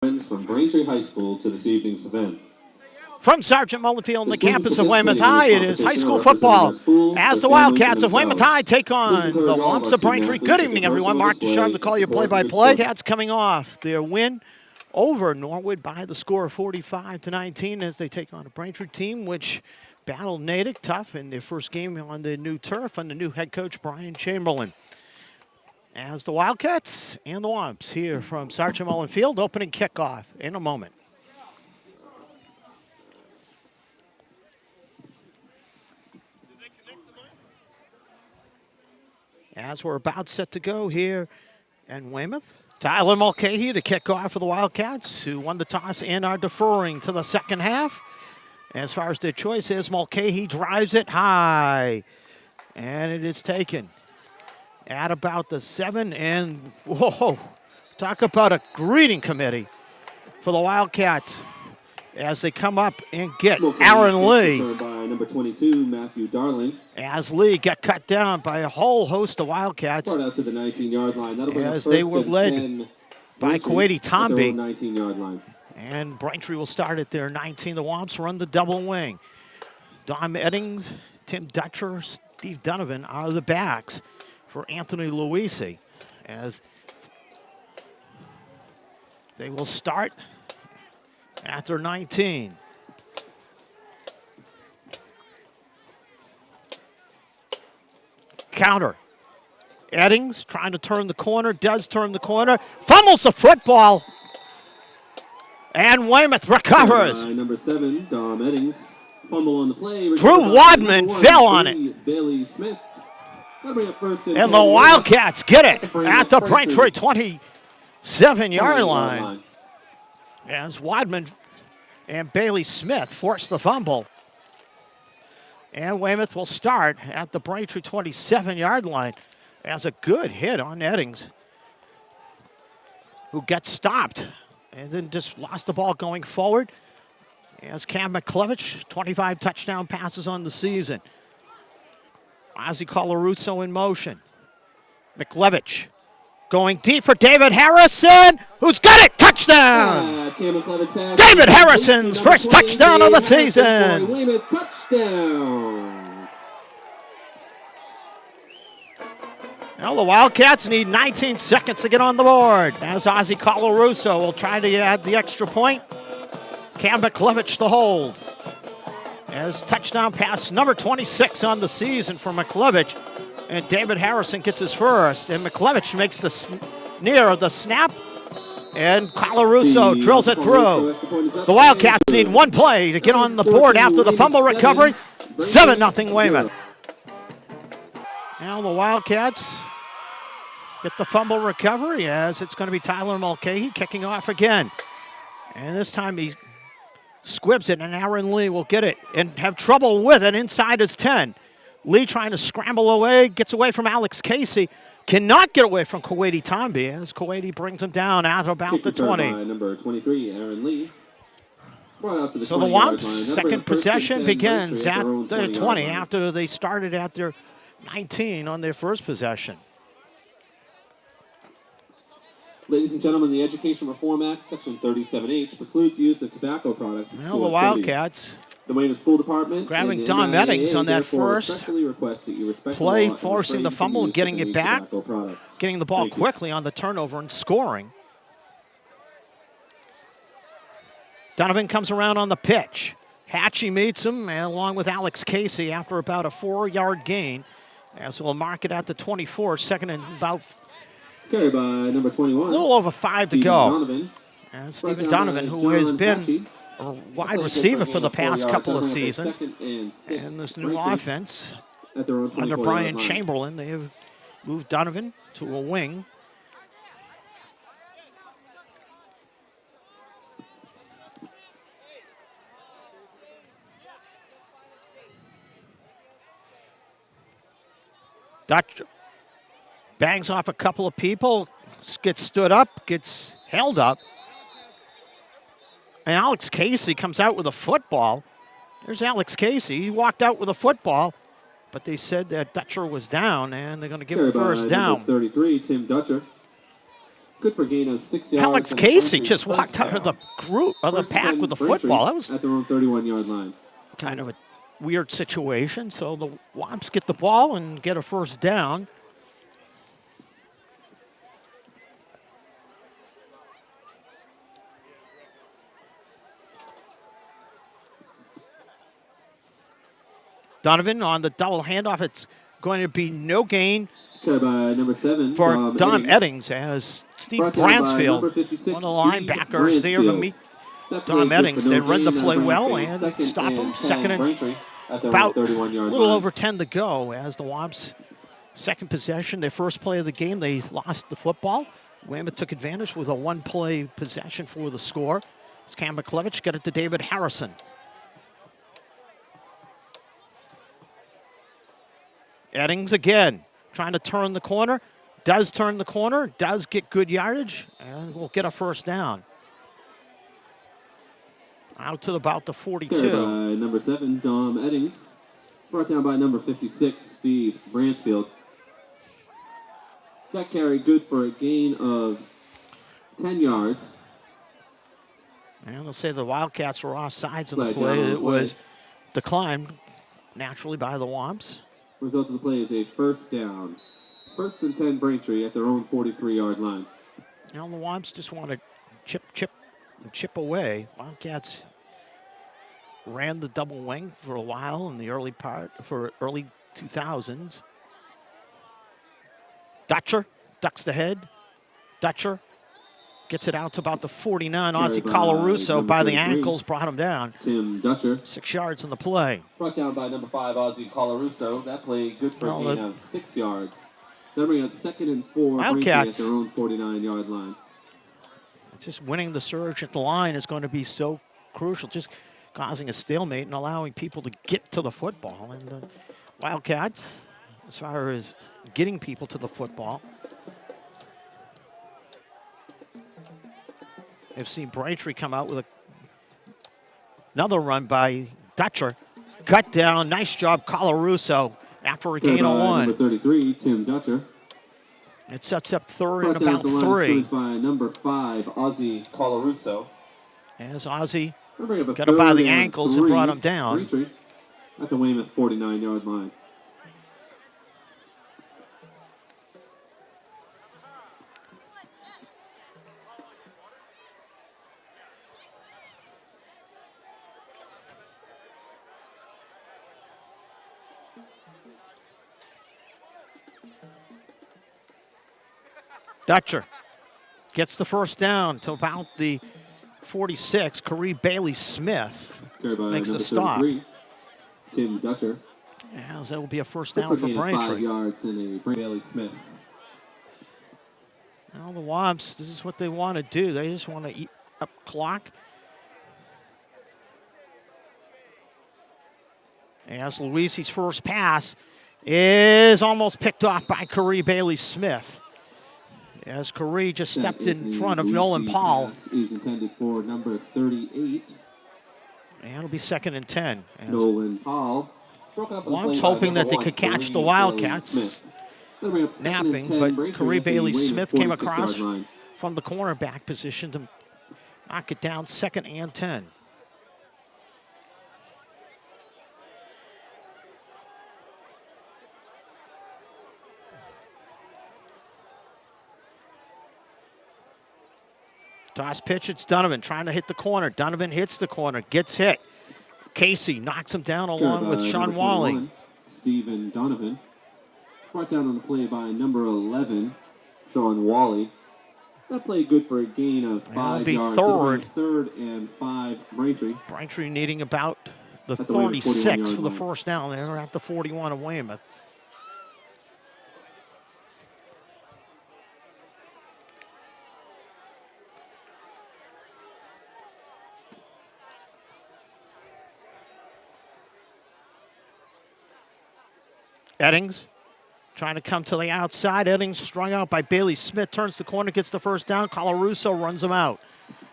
From Braintree High School to this evening's event. From Sergeant Mullen Field on the campus of Weymouth High, it is high school football as the Wildcats of Weymouth High take on the Womps of Braintree. Good evening, everyone. Mark Ducharme to call you play-by-play. Cats coming off their win over Norwood by the score of 45-19 as they take on a Braintree team which battled Natick tough in their first game on the new turf under new head coach Brian Chamberlain. As the Wildcats and the Womps here from Sergeant Mullen Field, opening kickoff in a moment. As we're about set to go here in Weymouth, Tyler Mulcahy to kick off for the Wildcats, who won the toss and are deferring to the second half. As far as their choice is, Mulcahy drives it high, and it is taken at about the 7, and whoa, talk about a greeting committee for the Wildcats as they come up and get Aaron Lee. By number 22, Matthew Darling. As Lee got cut down by a whole host of Wildcats. Brought out to the 19-yard line. As they were led by Kuwaiti Tomby. 19-yard line. And Braintree will start at their 19. The Womps run the double wing. Dom Eddings, Tim Dutcher, Steve Donovan are the backs for Anthony Luisi, as they will start at their 19. Counter. Eddings trying to turn the corner, does turn the corner, fumbles the football, and Weymouth recovers. Number 7, Dom Eddings, fumble on the play. Drew Wadman fell on it. Bailey Smith. And the Wildcats get it at the Braintree 27-yard line. As Wadman and Bailey Smith force the fumble. And Weymouth will start at the Braintree 27-yard line as a good hit on Eddings, who gets stopped and then just lost the ball going forward. As Cam McClevich, 25 touchdown passes on the season. Ozzie Colarusso in motion. McClevich going deep for David Harrison, who's got it! Touchdown! David Harrison's first touchdown of the season. Touchdown. Now the Wildcats need 19 seconds to get on the board. As Ozzie Colarusso will try to add the extra point. Cam McClevich the hold. As touchdown pass number 26 on the season for McClevich. And David Harrison gets his first. And McClevich makes the near the snap. And Colarusso drills it through. The Wildcats need one play to get on the board after the fumble recovery. 7-0 Weymouth. Now the Wildcats get the fumble recovery as it's going to be Tyler Mulcahy kicking off again. And this time he squibs it, and Aaron Lee will get it and have trouble with it inside his 10. Lee trying to scramble away, gets away from Alex Casey. Cannot get away from Kuwaiti Tomby as Kuwaiti brings him down at about the 20. Number 23, Aaron Lee. So the Womps' second possession begins at the 20 after they started at their 19 on their first possession. Ladies and gentlemen, the Education Reform Act, Section 37H, precludes use of tobacco products. Well, the Wildcats the Weymouth School Department grabbing Dom Eddings on that first play, forcing the fumble and getting it back, getting the ball quickly on the turnover and scoring. Donovan comes around on the pitch. Hatchie meets him along with Alex Casey after about a 4-yard gain, as we'll mark it at the 24, second and about carried by number 21. A little over 5 to go. Donovan. And Stephen Donovan, who has been a wide receiver for the past couple of seasons. And this new offense under Brian Chamberlain, they have moved Donovan to a wing. Dutch bangs off a couple of people, gets stood up, gets held up. And Alex Casey comes out with a football. There's Alex Casey. He walked out with a football, but they said that Dutcher was down, and they're going to give him first down. 33, Tim Dutcher. Good for a gain of 6 yards. Alex Casey just walked out of the group of the pack with the football. That was at their own 31-yard line. Kind of a weird situation. So the Wamps get the ball and get a first down. Donovan on the double handoff. It's going to be no gain Carried by number 7 for Dom Eddings as Steve Bransfield, one of the linebackers there to meet Dom Eddings. They read the play well and stop him. Second and about a little over 10 to go as the Wamps' second possession. Their first play of the game, they lost the football. Weymouth took advantage with a one-play possession for the score. It's Cam McClevich got it to David Harrison. Eddings again, trying to turn the corner. Does turn the corner, does get good yardage, and will get a first down. Out to about the 42. Carried by number 7, Dom Eddings. Brought down by number 56, Steve Bransfield. That carry good for a gain of 10 yards. And they'll say the Wildcats were off sides in the play. It was declined naturally by the Wamps. Result of the play is a first down. First and 10 Braintree at their own 43-yard line. Now the Wamps just want to chip away. Wildcats ran the double wing for a while in the early 2000s. Dutcher ducks the head. Dutcher gets it out to about the 49. Ozzie Colarusso by the ankles brought him down. Tim Dutcher. 6 yards on the play. Brought down by number 5, Ozzie Colarusso. That play good for a gain of 6 yards. They'll bring up second and 4 Wildcats at their own 49-yard line. Just winning the surge at the line is going to be so crucial, just causing a stalemate and allowing people to get to the football. And the Wildcats, as far as getting people to the football, have seen Braintree come out with another run by Dutcher. Cut down, nice job, Colarusso, after a gain of 1. Number 33, Tim Dutcher. It sets up third and about 3. By number 5, Ozzie Colarusso. As Ozzie got him by the ankles and brought him down. Braintree at the Weymouth 49-yard line. Dutcher gets the first down to about the 46. Corey Bailey Smith makes the stop. Tim Dutcher. As that will be a first down for Braintree. 5 yards in a Bailey Smith. Now the Wamps, this is what they want to do. They just want to eat up clock. As Luisi's first pass is almost picked off by Corey Bailey Smith. As Corey just stepped in front of Nolan Paul. Is intended for number 38. And it'll be second and 10. Nolan Paul. Wamps hoping that they could catch the Wildcats napping, but Corey Bailey Smith came across from the cornerback position to knock it down, second and 10. Toss pitch, it's Donovan trying to hit the corner. Donovan hits the corner, gets hit. Casey knocks him down along with Sean Wally. Stephen Donovan. Brought down on the play by number 11, Sean Wally. That play good for a gain of 5 yards. Third and 5, Braintree. Braintree needing about the 36 for the first down. They're at the 41 of Weymouth. Eddings trying to come to the outside. Eddings strung out by Bailey Smith. Turns the corner, gets the first down. Colarusso runs him out.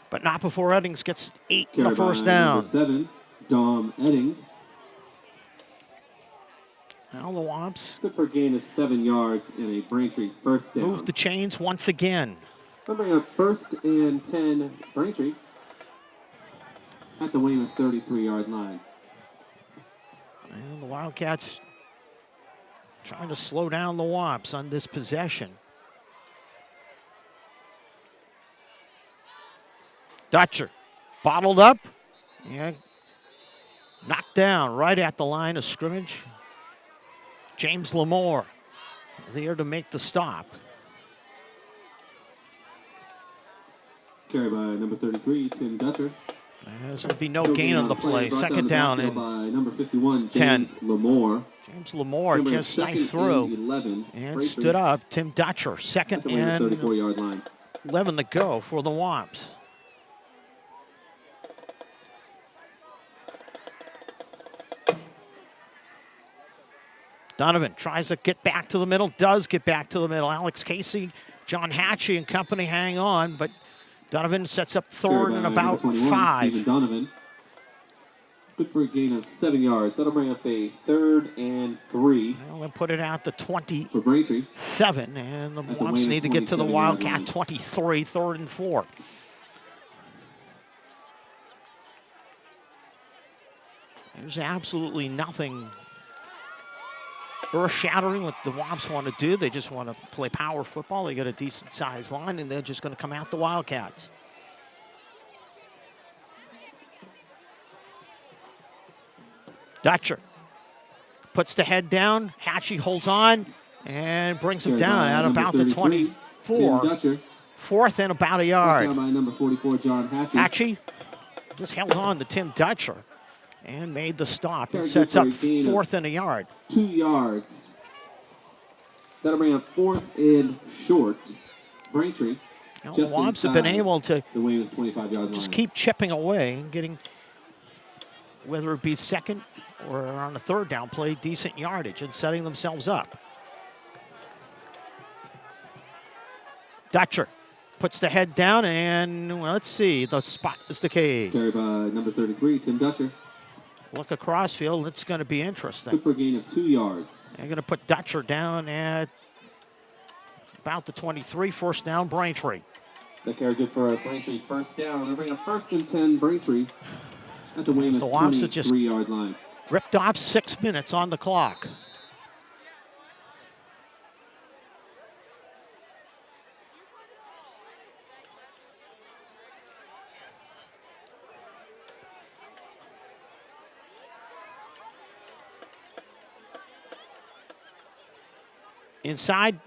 But not before Eddings gets 8 in the first down. Number 7, Dom Eddings. Now the Wamps. Good for a gain of 7 yards in a Braintree first down. Move the chains once again. They'll bring up 1st and 10 Braintree at the Weymouth 33-yard line. And the Wildcats trying to slow down the Wamps on this possession. Dutcher bottled up. Yeah, knocked down right at the line of scrimmage. James Lamore there to make the stop. Carried by number 33, Tim Dutcher. There's going to be no gain on the play. Second down and by number 51, 10. James Lamore. James Lamore just sniped through 11, and stood up. Tim Dutcher, second and 34-yard line. 11 to go for the Wamps. Donovan tries to get back to the middle, does get back to the middle. Alex Casey, John Hatchie and company hang on, but Donovan sets up third and about 5. Stephen Donovan. Good for a gain of 7 yards. That'll bring up a 3rd and 3. Well, they'll put it out to 27, for Braintree. And the Wamps need to get to the Wildcat 23, 3rd and 4. There's absolutely nothing earth-shattering what the Wamps want to do. They just want to play power football. They got a decent-sized line, and they're just going to come out the Wildcats. Dutcher puts the head down. Hatchie holds on and brings him down at about the 24. 4th and about a yard. By number 44, John Hatchie. Hatchie just held on to Tim Dutcher and made the stop and sets up 4th and a yard. 2 yards. That'll bring up 4th and short. Braintree. The Wamps have been able to the Weymouth 25-yard just line. keep chipping away and getting, whether it be second or on a 3rd down play, decent yardage and setting themselves up. Dutcher puts the head down and, well, let's see, the spot is the cave. Carried by number 33, Tim Dutcher. Look across field, it's going to be interesting. Good for a gain of 2 yards. They're going to put Dutcher down at about the 23, 1st down, Braintree. That carry good for a Braintree 1st down. They'll bring up 1st and 10 Braintree at the Weymouth 23-yard line. Ripped off 6 minutes on the clock. Inside,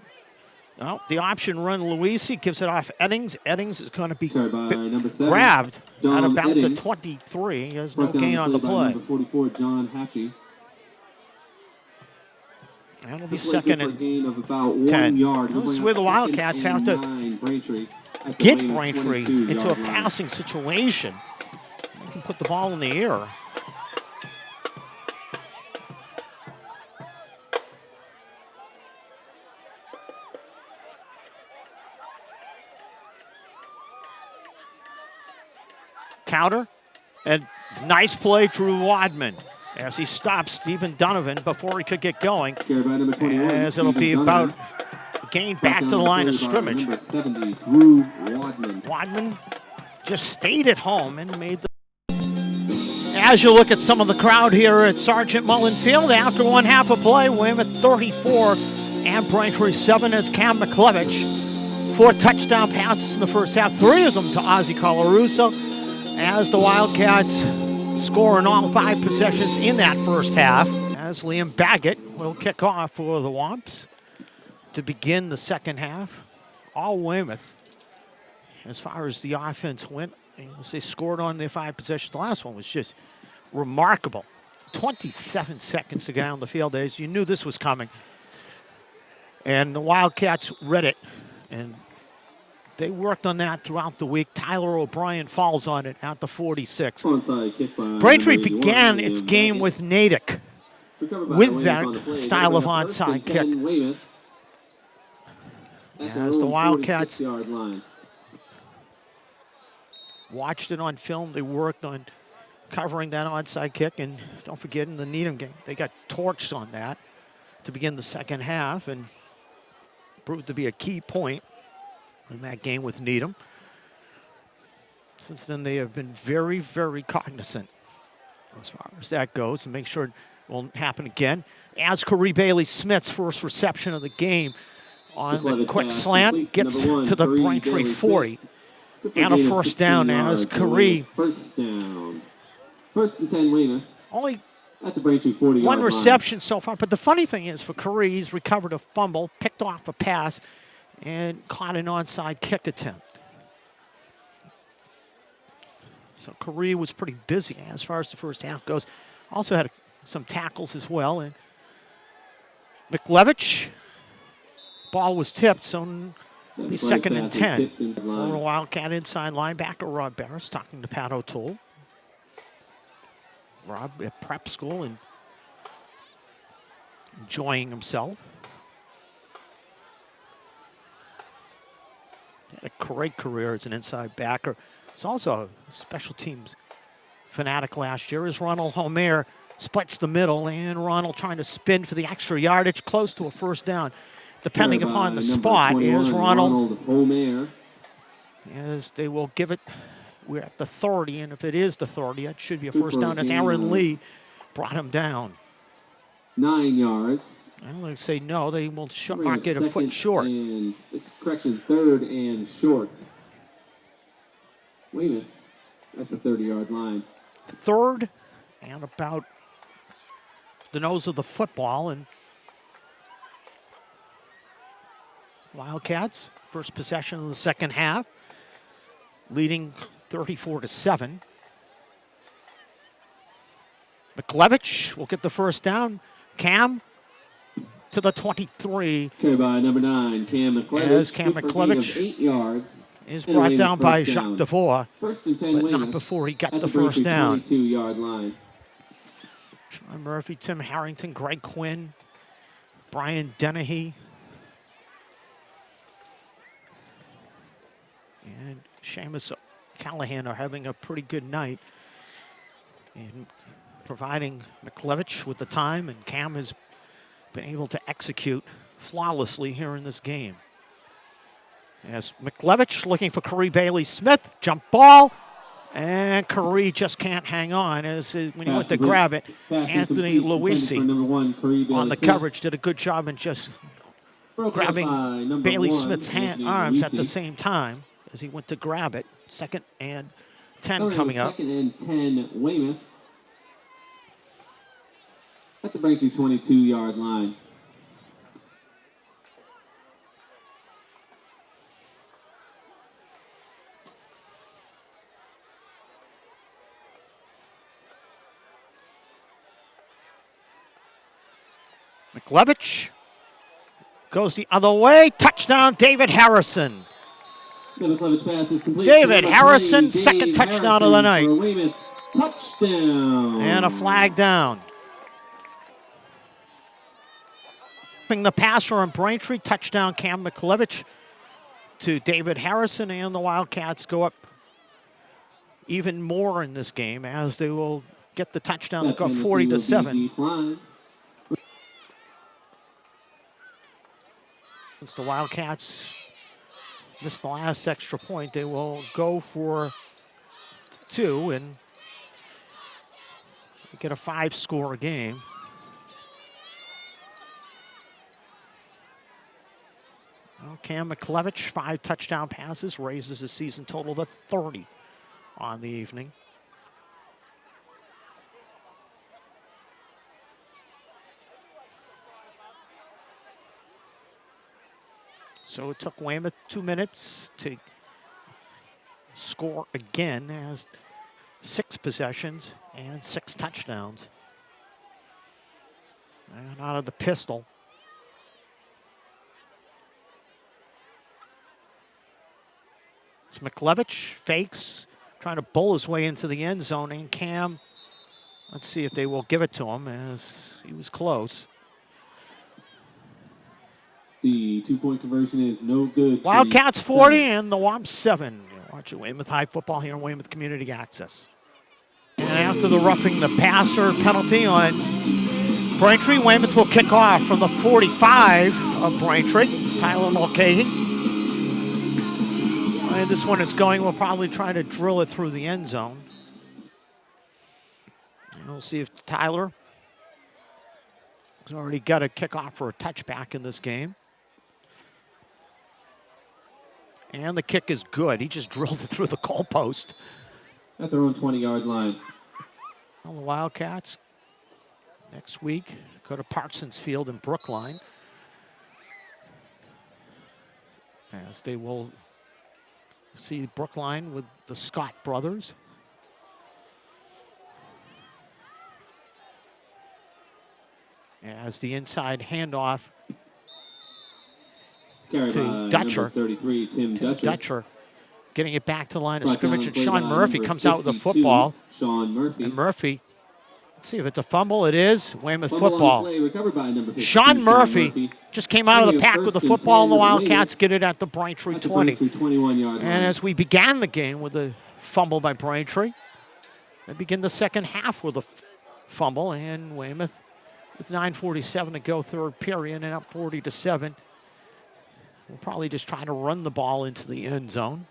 well, the option run, Luisi gives it off Eddings. Eddings is going to be grabbed at about the 23. There's no gain on the play. Number 44, John Hatchie. That'll be second and gain of about 10. 1 yard. This is where the Wildcats have to get Braintree into a passing situation. They can put the ball in the air. Counter, and nice play, Drew Wadman, as he stops Stephen Donovan before he could get going, as it'll be about gain back to the line of scrimmage. Number 70, Drew Wadman. Wadman just stayed at home and made the... As you look at some of the crowd here at Sergeant Mullen Field, after 1/2 of play, Weymouth 34 and Braintree 7 as Cam McClevich. 4 touchdown passes in the first half, 3 of them to Ozzie Colarusso, as the Wildcats score in all 5 possessions in that first half, as Liam Baggett will kick off for the Wamps to begin the second half. All Weymouth, as far as the offense went, as they scored on their 5 possessions. The last one was just remarkable. 27 seconds to get down the field, as you knew this was coming. And the Wildcats read it, and they worked on that throughout the week. Tyler O'Brien falls on it at the 46. Braintree began its game with Natick with that style of onside kick. As the Wildcats watched it on film, they worked on covering that onside kick. And don't forget, in the Needham game, they got torched on that to begin the second half and proved to be a key point in that game with Needham. Since then, they have been very, very cognizant as far as that goes, and make sure it won't happen again. As Corey Bailey-Smith's first reception of the game on the quick slant gets to the Braintree 40. And a first down as Corey. First down. First and 10, Weymouth. Only at the Braintree 40 one reception so far. But the funny thing is for Corey, he's recovered a fumble, picked off a pass, and caught an onside kick attempt. So Corey was pretty busy as far as the first half goes. Also had some tackles as well. And McLevich, ball was tipped, so he's second and 10. For a Wildcat inside linebacker, Rob Barris talking to Pat O'Toole. Rob at prep school and enjoying himself. Had a great career as an inside backer. He's also a special teams fanatic last year. As Ronald Homer splits the middle, and Ronald trying to spin for the extra yardage, close to a first down. Depending upon the spot, is Ronald Homer. As they will give it. We're at the 30, and if it is the 30, that should be a first down as Aaron Lee brought him down. 9 yards. I'm going to say no, they will not get a foot short. And it's correction, third and short. Weymouth at the 30-yard line. Third and about the nose of the football, and Wildcats, first possession of the second half, leading 34-7. McLevich will get the first down. Cam to the 23. Okay, by number 9, Cam McLevich. As Cam McLevich 8 yards. Is brought down by Jacques DeVore, first and 10, but Weymouth not before he got the first down. 22-yard line. Sean Murphy, Tim Harrington, Greg Quinn, Brian Dennehy, and Seamus Callahan are having a pretty good night in providing McLevich with the time, and Cam has been able to execute flawlessly here in this game. As McLevich looking for Corey Bailey-Smith, jump ball, and Corey just can't hang on. As when he went to grab it, Anthony Luisi on the coverage did a good job in just grabbing Bailey-Smith's arms at the same time as he went to grab it. Second and 10 coming up. Second and 10, Weymouth at the Braintree 22-yard line. McLevich goes the other way. Touchdown, David Harrison. David Harrison, second touchdown of the night. Touchdown. And a flag down. The passer on Braintree, touchdown Cam McLevich to David Harrison, and the Wildcats go up even more in this game as they will get the touchdown to go 40-7. Since the Wildcats missed the last extra point, they will go for 2 and get a 5-score game. Well, Cam McLevich, 5 touchdown passes, raises his season total to 30 on the evening. So it took Weymouth 2 minutes to score again, as 6 possessions and 6 touchdowns. And out of the pistol. It's McLevich, fakes, trying to bowl his way into the end zone, and Cam, let's see if they will give it to him, as he was close. The 2-point conversion is no good. Wildcats 40 and the Wamps 7. You're watching Weymouth High football here on Weymouth Community Access. And after the roughing the passer penalty on Braintree, Weymouth will kick off from the 45 of Braintree. Tyler Mulcahy. And this one is going, we'll probably try to drill it through the end zone. And we'll see if Tyler has already got a kickoff for a touchback in this game. And the kick is good. He just drilled it through the goalpost. At their own 20-yard line. Well, the Wildcats next week go to Parsons Field in Brookline, as they will see Brookline with the Scott brothers. As the inside handoff to Dutcher. 33, Tim Dutcher getting it back to the line of scrimmage, and Sean Murphy comes out with the football. Sean Murphy. And Murphy, let's see if it's a fumble. It is. Weymouth football. Sean Murphy just came out of the pack with the football, and the Wildcats get it at the Braintree 20. And as we began the game with a fumble by Braintree, they begin the second half with a fumble, and Weymouth with 9:47 to go, third period, and up 40-7. We'll probably just try to run the ball into the end zone.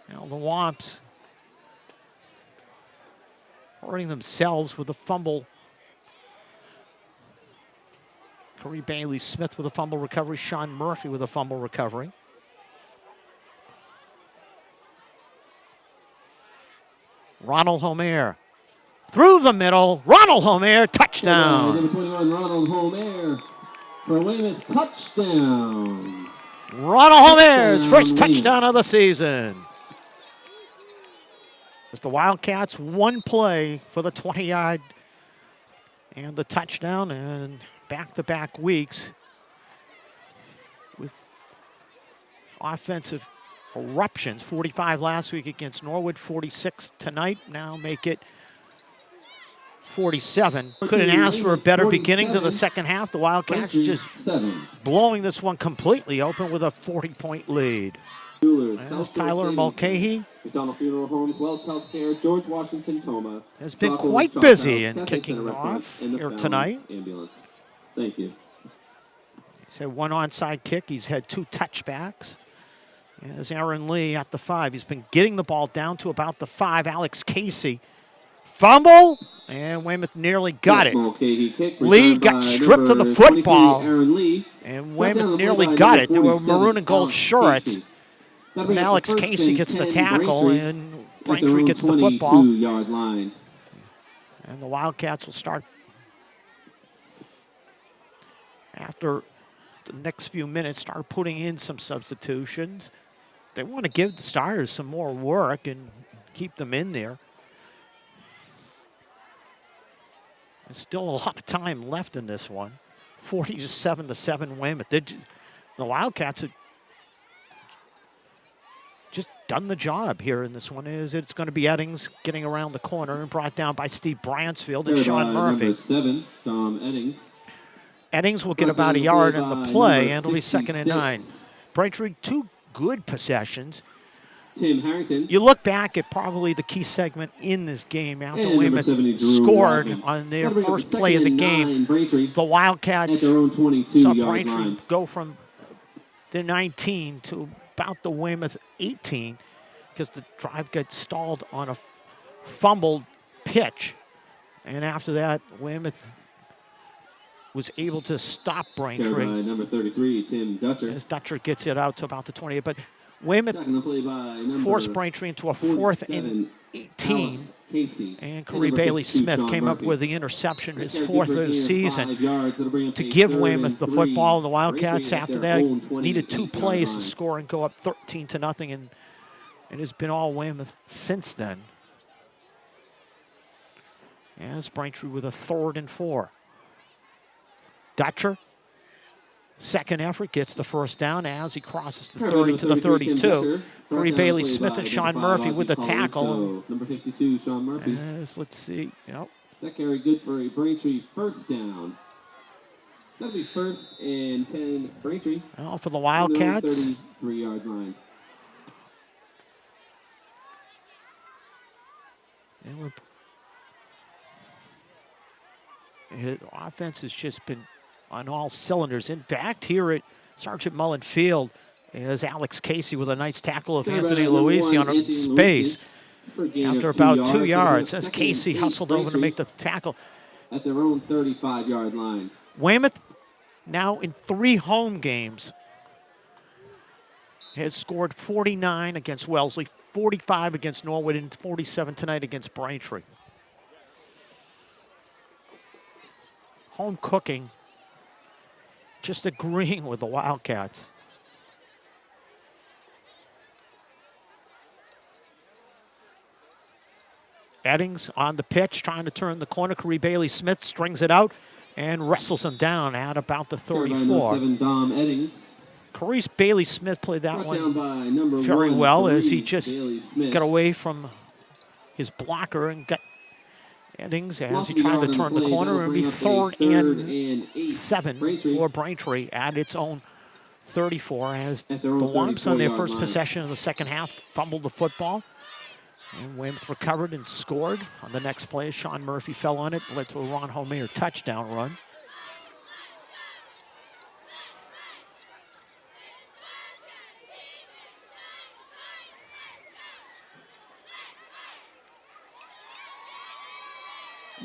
Now the Womps hurting themselves with a fumble. Corey Bailey Smith with a fumble recovery. Sean Murphy with a fumble recovery. Ronald Homer through the middle. Ronald Homer, touchdown. Number 21, Ronald Homer for Weymouth, touchdown. Ronald Homer's first touchdown of the season. It's the Wildcats, one play for the 20-yard and the touchdown, and back-to-back weeks with offensive eruptions. 45 last week against Norwood, 46 tonight. Now make it 47. Couldn't ask for a better beginning to the second half. The Wildcats just blowing this one completely open with a 40-point lead. There's Tyler Mulcahy. McDonald Funeral Homes, Welch Healthcare, George Washington Toma. Has been quite busy in kicking off here tonight. Ambulance. Thank you. He's had one onside kick. He's had two touchbacks. There's Aaron Lee at the 5. He's been getting the ball down to about the 5. Alex Casey. Fumble, and Weymouth nearly got it. Lee got stripped of the football, and Weymouth nearly got it. They were maroon and gold shorts. And Alex Casey gets the tackle, and Braintree gets the football. And the Wildcats will start after the next few minutes, start putting in some substitutions. They want to give the starters some more work and keep them in there. There's still a lot of time left in this one. 47-7 Weymouth. The Wildcats have just done the job here in this one. It's going to be Eddings getting around the corner and brought down by Steve Bransfield and Sean Murphy. Number 7, Dom Eddings. Eddings will get about a yard in the play, and it'll be 2nd and 9. Braintree, two good possessions. Tim Harrington. You look back at probably the key segment in this game after Weymouth scored on their first play of the game. The Wildcats saw Braintree go from their 19 to about the Weymouth 18 because the drive got stalled on a fumbled pitch. And after that, Weymouth was able to stop Braintree. Number 33, Tim Dutcher. As Dutcher gets it out to about the 28. But Weymouth forced Braintree into a 4th and 18. And Corey Bailey Smith came up with the interception, his 4th of the season, to give Weymouth the football. And the Wildcats, after that, needed 2 plays to score and go up 13-0. And it has been all Weymouth since then. As Braintree with a 3rd and 4. Dutcher, second effort, gets the first down as he crosses the 30 to the 32. Corey Bailey Smith and Sean Murphy with the tackle. Number 52, Sean Murphy. Let's see. Yep. That carry good for a Braintree first down. That'll be 1st and 10 Braintree. Well, for the Wildcats. 33-yard line. His offense has just been on all cylinders. In fact, here at Sergeant Mullen Field is Alex Casey with a nice tackle of Anthony Luisi on a space. After about 2 yards, as Casey hustled over to make the tackle. At their own 35-yard line. Weymouth, now in 3 home games, has scored 49 against Wellesley, 45 against Norwood, and 47 tonight against Braintree. Home cooking, just agreeing with the Wildcats. Eddings on the pitch, trying to turn the corner. Corey Bailey-Smith strings it out and wrestles him down at about the 34. Corey Bailey-Smith played that one very well as he just got away from his blocker and got Eddings as he tried to turn the corner. And be 3rd and 7 for Braintree at its own 34 as the Womps on their first possession in the second half fumbled the football. And Weymouth recovered and scored on the next play. Sean Murphy fell on it, led to a Ron Homer touchdown run.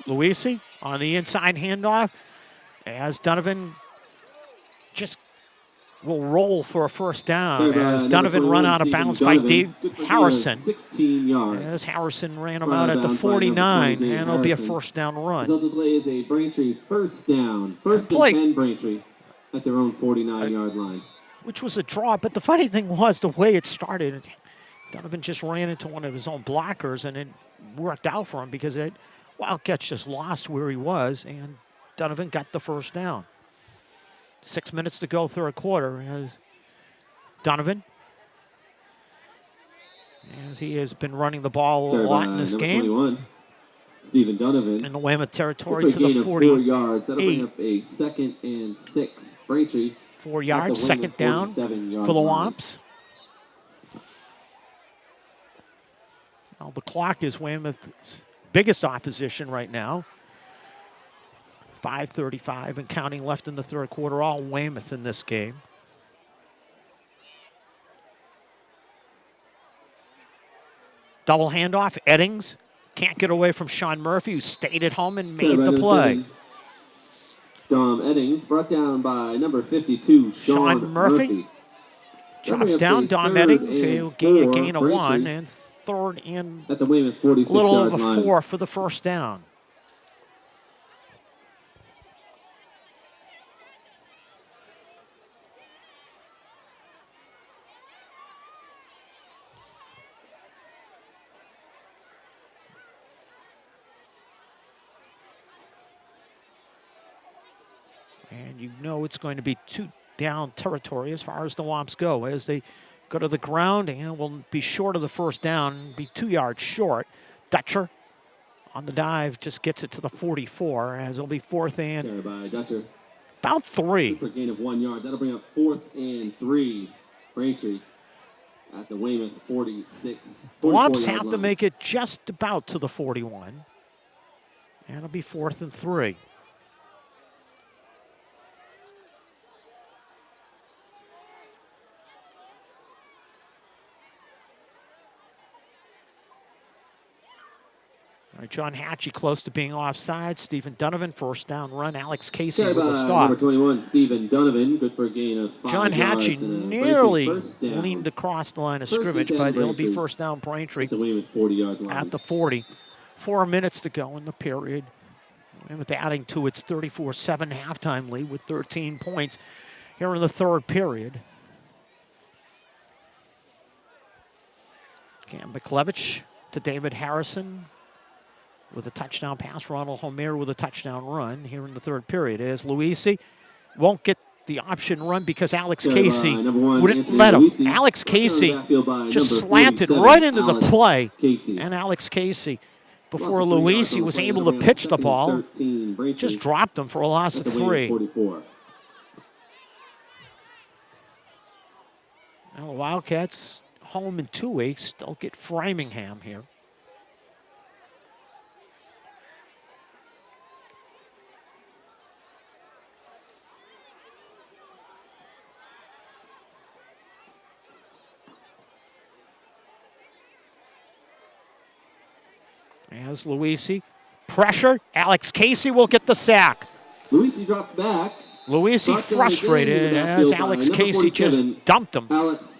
Luisi on the inside handoff as Donovan just will roll for a first down as Donovan run out of bounds by Dave Harrison. As Harrison ran him out at the 49, and it'll be a first down run. The play is a Braintree first down. First and 10 Braintree at their own 49-yard line. Which was a draw, but the funny thing was the way it started, Donovan just ran into one of his own blockers, and it worked out for him because Wildcats just lost where he was, and Donovan got the first down. 6 minutes to go, third quarter, as Donovan, as he has been running the ball a lot in this game. 21, Stephen Donovan. In the Weymouth territory to the 48. 4 yards. That'll bring up a 2nd and 6. Braintree. 4 yards, second down for the Womps. Well, the clock is Weymouth's biggest opposition right now. 5:35 and counting left in the third quarter, all Weymouth in this game. Double handoff, Eddings can't get away from Sean Murphy, who stayed at home and made the play. Dom Eddings brought down by number 52, Sean Murphy. Chopped down Dom Eddings, he'll gain a gain of 1, and 3rd and at the Weymouth 46 a little over 4 for the first down. And you know it's going to be 2-down territory as far as the Womps go as they go to the ground and will be short of the first down, be 2 yards short. Dutcher on the dive just gets it to the 44 as it'll be 4th and by Dutcher. About 3. For a gain of 1 yard. That'll bring up 4th and 3. Braintree at the Weymouth 46. The Womps have to make it just about to the 41. And it'll be 4th and 3. All right, John Hatchie close to being offside. Stephen Donovan, first down run. Alex Casey with a stop. Number 21, Stephen Donovan, good for a gain of 5 John yards. Hatchie nearly leaned across the line of scrimmage, but it'll be first down Braintree at the Weymouth 40-yard line. At the 40. 4 minutes to go in the period. Weymouth adding to its 34-7 halftime lead with 13 points here in the third period. Cam Miklevich to David Harrison with a touchdown pass. Ronald Homer with a touchdown run here in the third period. As Luisi won't get the option run because Alex Casey wouldn't let him. Alex Casey just slanted right into the play. And Alex Casey, before Luisi was able to pitch the ball, just dropped him for a loss of 3. Now the Wildcats home in 2 weeks. They'll get Framingham here. As Luisi. Pressure. Alex Casey will get the sack. Luisi drops back. Luisi frustrated as Alex Casey just dumped him.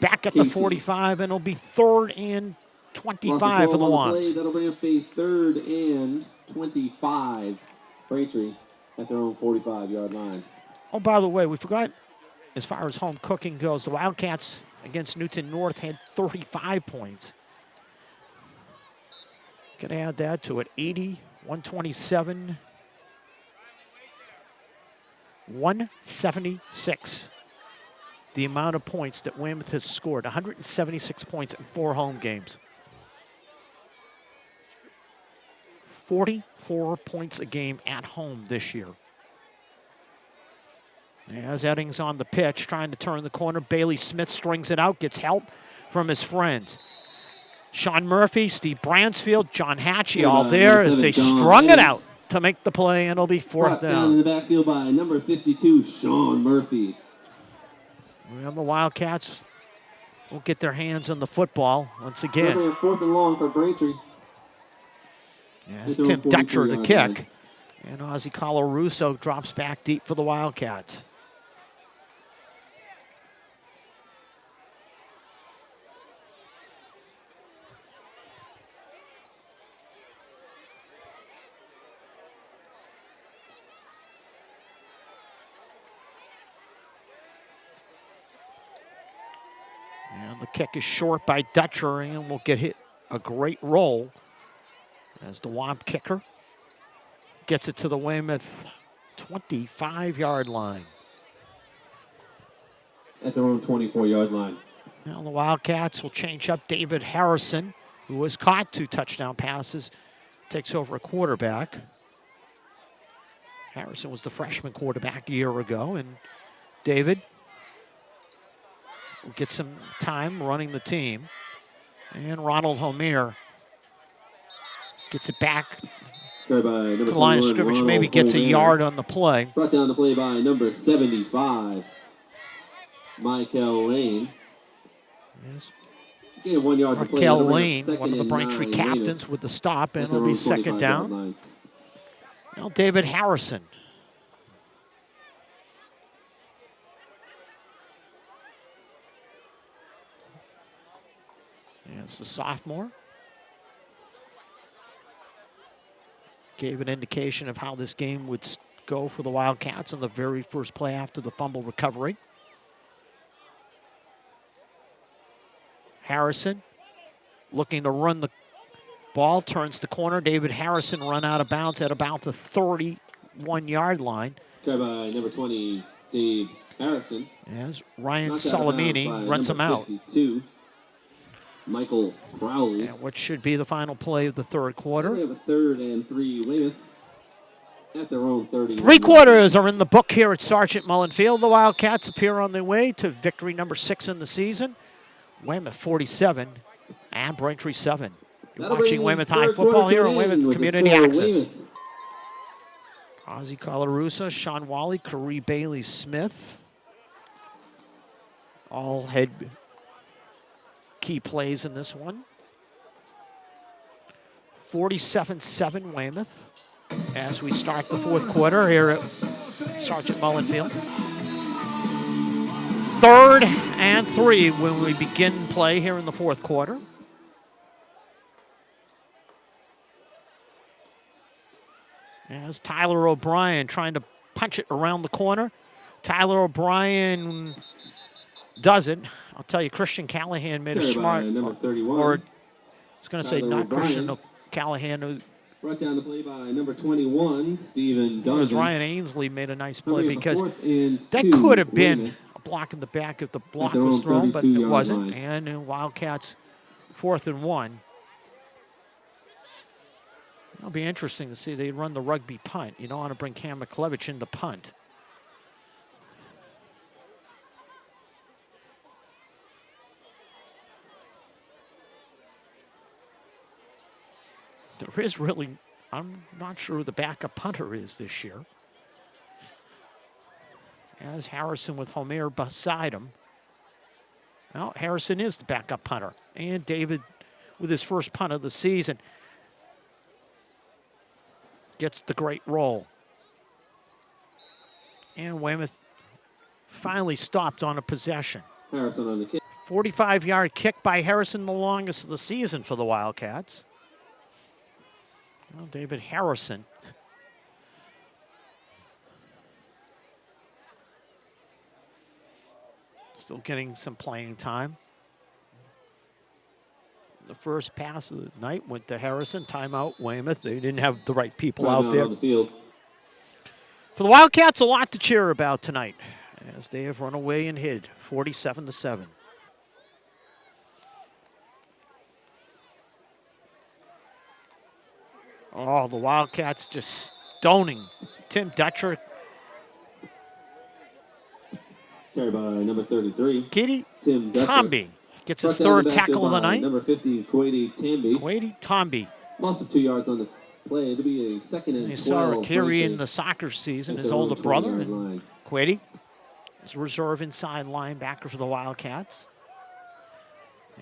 Back at the 45, and it'll be 3rd and 25 for the Wams. That'll bring up a 3rd and 25. Braintree at their own 45-yard line. Oh, by the way, we forgot, as far as home cooking goes, the Wildcats against Newton North had 35 points. Could add that to it. 80, 127, 176. The amount of points that Weymouth has scored. 176 points in 4 home games. 44 points a game at home this year. As Eddings on the pitch, trying to turn the corner. Bailey Smith strings it out, gets help from his friends. Sean Murphy, Steve Bransfield, John Hatchie all there as they strung it out to make the play, and it'll be 4th down. In the backfield by number 52, Sean Murphy. Well, the Wildcats will get their hands on the football once again. 4th and long for Braintree. It's Tim Dutcher to kick. And Ozzy Colarusso drops back deep for the Wildcats. And the kick is short by Dutcher and will get hit a great roll as the Womp kicker gets it to the Weymouth 25-yard line. At their own 24-yard line. Now the Wildcats will change up. David Harrison, who was caught 2 touchdown passes, takes over a quarterback. Harrison was the freshman quarterback a year ago, and David will get some time running the team. And Ronald Homer gets it back to the line of scrimmage, maybe gets a yard on the play. Brought down the play by number 75, Michael Lane. Yes. Gain 1 yard to play. Michael Lane, one of the Braintree captains, with the stop, and it'll be 2nd down. Now David Harrison. It's the sophomore. Gave an indication of how this game would go for the Wildcats on the very first play after the fumble recovery. Harrison looking to run the ball, turns the corner. David Harrison run out of bounds at about the 31-yard line. By number 20, Dave Harrison. As Ryan Salamini runs him out. 52, Michael Crowley. And what should be the final play of the 3rd quarter. We have a 3rd and 3 Weymouth at their own 30. 3 quarters are in the book here at Sergeant Mullen Field. The Wildcats appear on their way to victory number 6 in the season. Weymouth 47 and Braintree 7. You're watching Weymouth High football here on Weymouth Community Access. Ozzy Colarusso, Sean Wally, Corey Bailey Smith. All had key plays in this one. 47-7 Weymouth as we start the 4th quarter here at Sergeant Mullen Field. 3rd and 3 when we begin play here in the 4th quarter. As Tyler O'Brien trying to punch it around the corner. Tyler O'Brien does it. I'll tell you, Christian Callahan made a smart, or I was going to say not Christian Callahan. Brought down the play by number 21, Stephen Donovan. It was Ryan Ainsley made a nice play because that could have been a block in the back if the block was thrown, but it wasn't. And in Wildcats, 4th and 1. It'll be interesting to see they run the rugby punt. You don't want to bring Cam McClevich in the punt. There is really, I'm not sure who the backup punter is this year. As Harrison with Homer beside him. Well, Harrison is the backup punter. And David with his first punt of the season. gets the great roll. And Weymouth finally stopped on a possession. Harrison on the kick. 45-yard kick by Harrison, the longest of the season for the Wildcats. Well, David Harrison. Still getting some playing time. The first pass of the night went to Harrison. Timeout, Weymouth. They didn't have the right people out there. On the field. For the Wildcats, a lot to cheer about tonight as they have run away and hid 47-7. Oh, the Wildcats just stoning Tim Dutcher. Carried by number 33. Kitty Tim Dutcher. Tomby gets his Brought down third the back tackle of the by night. Number 50, Quady Tamby. Quady Tomby. Loss of 2 yards on the play. It'll be a second and He 12. saw a carry Braintree in the soccer season, at his their own older brother. 20-yard And line. Quady is reserve inside linebacker for the Wildcats.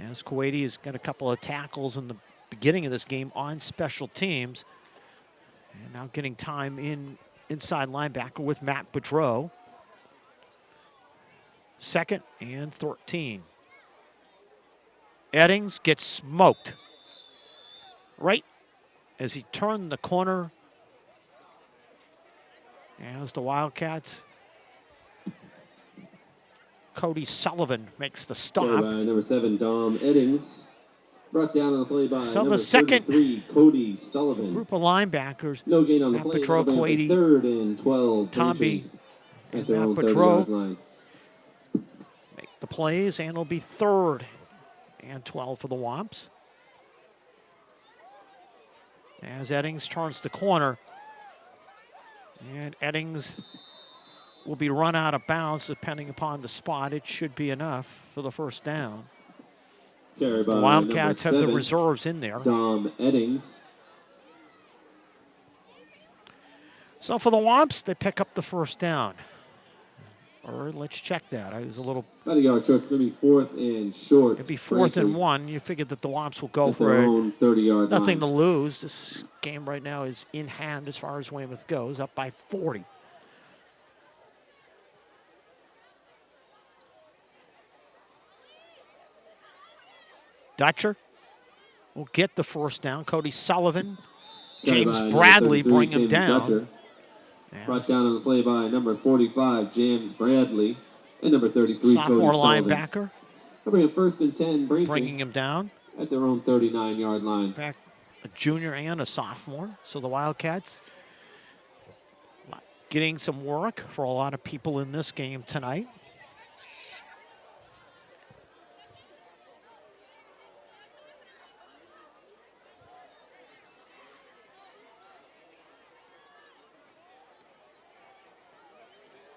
As Quady has got a couple of tackles in the beginning of this game on special teams. And now getting time inside linebacker with Matt Boudreau. 2nd and 13. Eddings gets smoked. Right as he turned the corner. As the Wildcats. Cody Sullivan makes the stop. Carried by number 7, Dom Eddings. Brought down on the play by So number the second 33, Cody Sullivan. Group of linebackers. No gain on the Matt play. Boudreau, Alabama Quady, 3rd and 12. Tomby, Braintree and at their Matt own Boudreau 30-yard line. make the plays, and it'll be 3rd and 12 for the Womps. As Eddings turns the corner, and Eddings will be run out of bounds depending upon the spot. It should be enough for the first down. Carried The by Wildcats have number the 7, reserves in there. Dom Eddings. So for the Womps, they pick up the first down. Or let's check that. I was a little. About a yard short. It's going to be 4th and short. It'd be 4th and Braintree 1. You figured that the Womps will go at for their it. own 30-yard line. Nothing to lose. This game right now is in hand as far as Weymouth goes, up by 40. Dutcher will get the first down. Cody Sullivan, Carried James by number Bradley 33, bring him Tim down. Dutcher. And Brought down on the play by number 45, James Bradley, and number 33, sophomore Cody Sullivan. linebacker They'll bring up 1st and 10, Braintree bringing him down. at their own 39-yard line. In fact, a junior and a sophomore. So the Wildcats getting some work for a lot of people in this game tonight.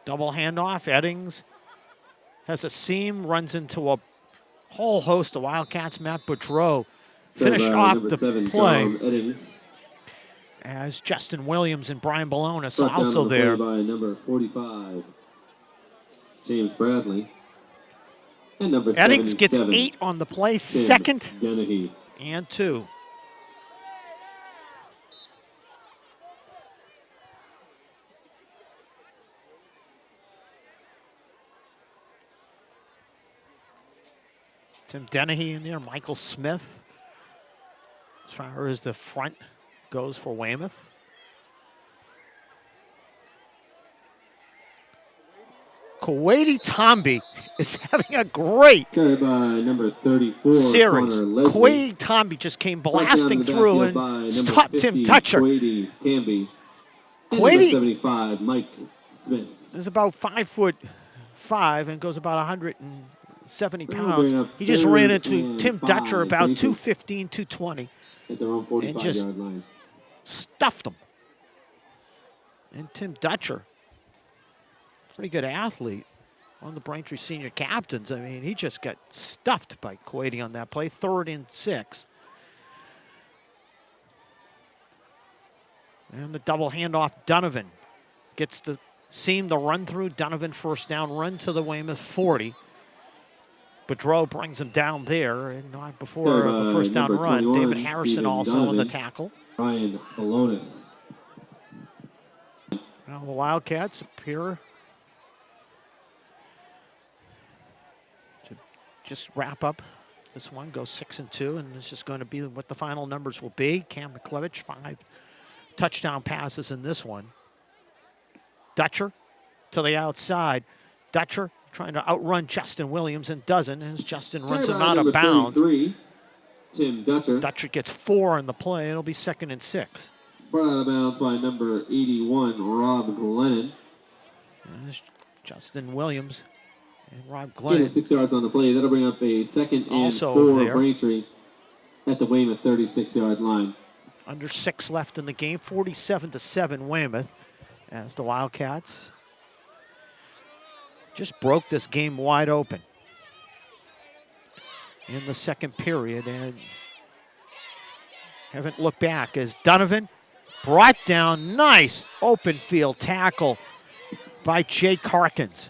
Double handoff. Eddings has a seam, runs into a whole host of Wildcats. Matt Boudreau finished Carried by off number the 7, play Dom Eddings. as Justin Williams and Brian Balonis Brought down also on the there. play by number 45, James Bradley, and number Eddings gets 77, 8 on the play, Tim 2nd Dennehy. and 2. Tim Dennehy in there, Michael Smith. As far as the front goes for Weymouth. Quady Tomby is having a great Carried by number 34, series. Connor Leslie. Quady Tomby just came blasting through and stopped Tim Dutcher. Quady Tamby. And Quady- number 75, Mike Smith. Is about 5'5" and goes about 170 Bring pounds. up He just ran 3rd into and Tim 5, Dutcher about Braintree 215, 220. at their own and just 45-yard line. Stuffed him. And Tim Dutcher, pretty good athlete, one of the Braintree senior captains. I mean, he just got stuffed by Quady on that play. 3rd and 6. And the double handoff, Donovan gets the seam to run through. Donovan first down run to the Weymouth 40. Boudreau brings him down there, and not before the first down number run. 21, David Harrison Stephen also on the Donovan. tackle. Ryan Balonis Now the Wildcats appear to just wrap up this one, go 6-2, and it's just going to be what the final numbers will be. Cam McClevich, 5 touchdown passes in this one. Dutcher to the outside. Dutcher trying to outrun Justin Williams and doesn't, as Justin runs him out of bounds. Tim Dutcher. Dutcher gets 4 in the play. It'll be 2nd and 6. Brought out of bounds by number 81, Rob Glennon. There's Justin Williams and Rob Glennon. 6 yards on the play. That'll bring up a 2nd and Also 4 there. Braintree at the Weymouth 36-yard line. Under 6 left in the game, 47-7 Weymouth, as the Wildcats just broke this game wide open in the second period and haven't looked back as Donovan brought down. Nice open field tackle by Jake Harkins.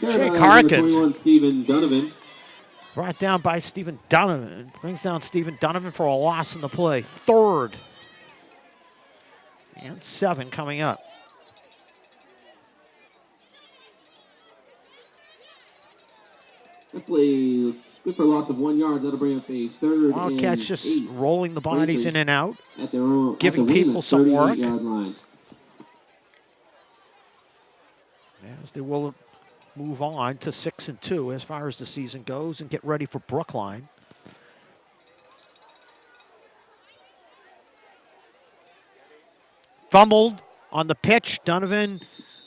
Jake Harkins. Stephen Donovan. Brought down by Stephen Donovan. Brings down Stephen Donovan for a loss in the play. 3rd and 7 coming up. That play good for a loss of 1 yard. That'll bring up a 3rd Wildcats and just 8. rolling the bodies Braintree in and out, at their own, giving people some work. Line. As they will move on to 6-2 as far as the season goes and get ready for Brookline. Fumbled on the pitch. Donovan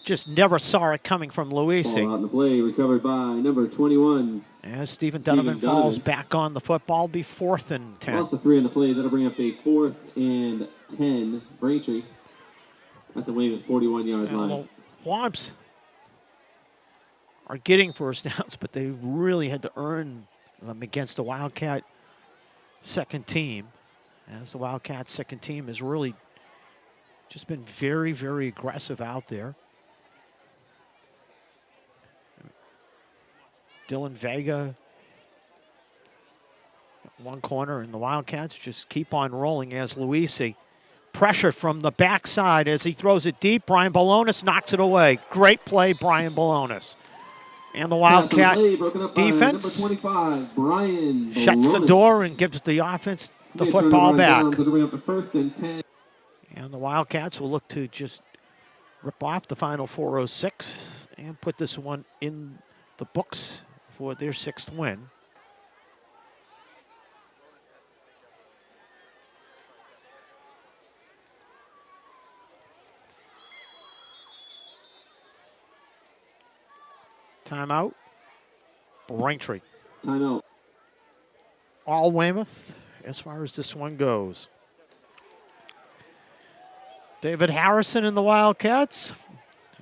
just never saw it coming from Luisi. Ball out in the play, recovered by number 21. As Stephen Donovan falls back on the football, be 4th and 10. Lost the 3 in the play. That'll bring up a 4th and 10. Braintree at the Weymouth 41-yard line. The Womps are getting first downs, but they really had to earn them against the Wildcat second team. As the Wildcat second team has really just been very, very aggressive out there. Dylan Vega one corner, and the Wildcats just keep on rolling as Luisi. Pressure from the backside as he throws it deep. Brian Balonis knocks it away. Great play, Brian Balonis. And the Wildcat defense shuts the door and gives the offense the football back. And the Wildcats will look to just rip off the final 4:06 and put this one in the books for their 6th win. Timeout. Braintree. Timeout. All Weymouth as far as this one goes. David Harrison and the Wildcats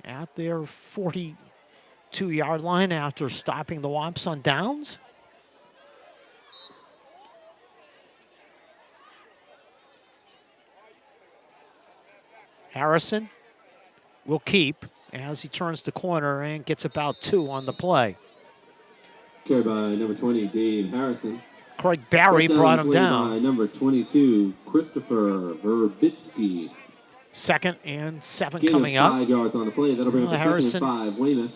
at their 42-yard line after stopping the Womps on downs. Harrison will keep as he turns the corner and gets about 2 on the play. Carried by number 20, Dave Harrison. Craig Barry brought him down. By number 22, Christopher Verbitsky. 2nd and 7 coming up. 5 yards on the play. That'll bring up a 2nd and 5. Weymouth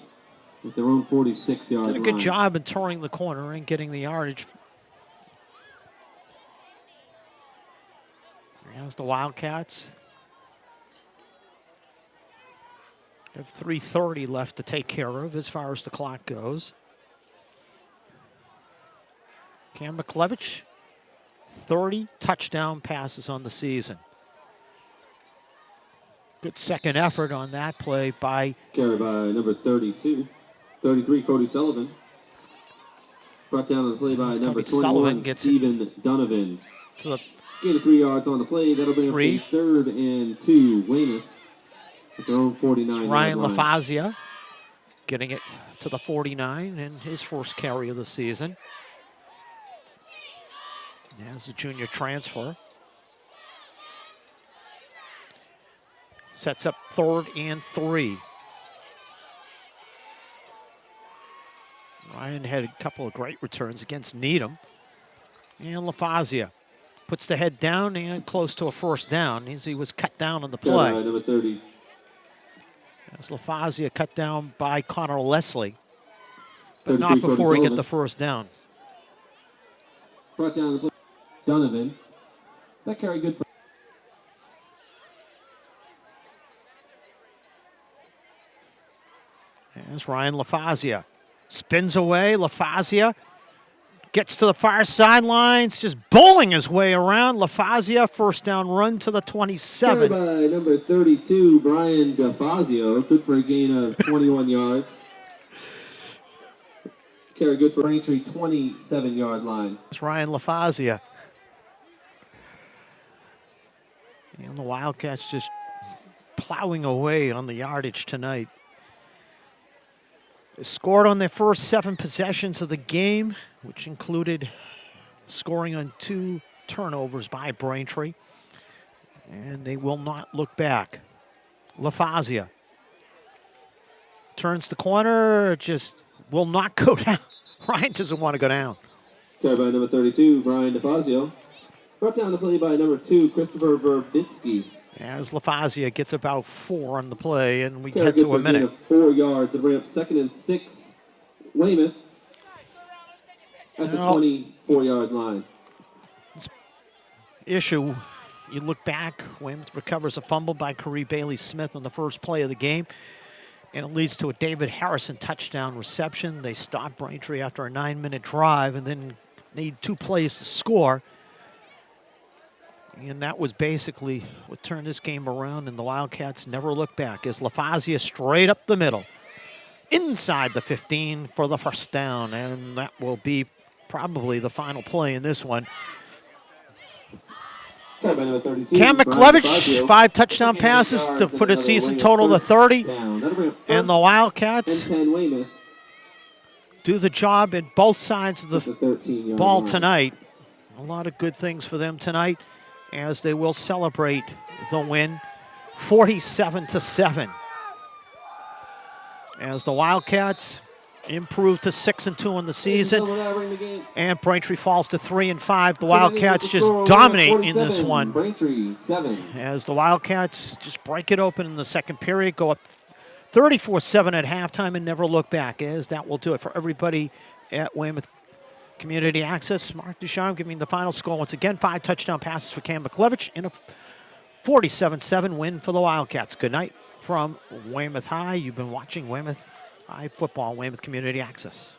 with their own 46-yard line. Did a good job in turning the corner and getting the yardage. Here's the Wildcats. They have 3:30 left to take care of as far as the clock goes. Cam McClevich, 30 touchdown passes on the season. Good second effort on that play by... Carried by number 33, Cody Sullivan. Brought down on the play by number 21, Stephen Donovan. Gain of 3 yards on the play. That'll bring up a 3rd and 2. Weymouth at their own 49. Ryan LaFazia getting it to the 49 in his first carry of the season. As a junior transfer. Sets up 3rd and 3. Ryan had a couple of great returns against Needham. And LaFazia puts the head down and close to a 1st down as he was cut down on the play. Number 30, As LaFazia cut down by Connor Leslie, but not before he get the first down. Brought down the play. Donovan. That carry good for. There's Ryan LaFazia. Spins away. LaFazia gets to the far sidelines, just bowling his way around. LaFazia, first down run to the 27. Carry by number 32, Brian DeFazio. Good for a gain of 21 yards. Carry good for Braintree, 27-yard line. It's Ryan LaFazia. And the Wildcats just plowing away on the yardage tonight. They scored on their first 7 possessions of the game, which included scoring on 2 turnovers by Braintree. And they will not look back. LaFazia turns the corner, just will not go down. Ryan doesn't want to go down. Carry by number 32, Brian DeFazio. Brought down the play by number 2, Christopher Verbitsky. As LaFazia gets about 4 on the play, and we get to a minute. 4 yards to bring up 2nd and 6. Weymouth at the 24-yard line. Issue, you look back, Weymouth recovers a fumble by Corey Bailey-Smith on the first play of the game, and it leads to a David Harrison touchdown reception. They stop Braintree after a 9-minute drive and then need 2 plays to score. And that was basically what turned this game around, and the Wildcats never look back. As LaFazia straight up the middle, inside the 15 for the first down, and that will be probably the final play in this one. Cam McClevich, 5 touchdown passes to put a season total to 30, and the Wildcats do the job at both sides of the ball tonight. A lot of good things for them tonight, as they will celebrate the win, 47-7. As the Wildcats improve to 6-2 in the season, and Braintree falls to 3-5. The Wildcats just dominate in this one. As the Wildcats just break it open in the second period, go up 34-7 at halftime, and never look back. As that will do it for everybody at Weymouth Community Access. Mark Ducharme giving the final score once again. 5 touchdown passes for Cam McClevich in a 47-7 win for the Wildcats. Good night from Weymouth High. You've been watching Weymouth High football, Weymouth Community Access.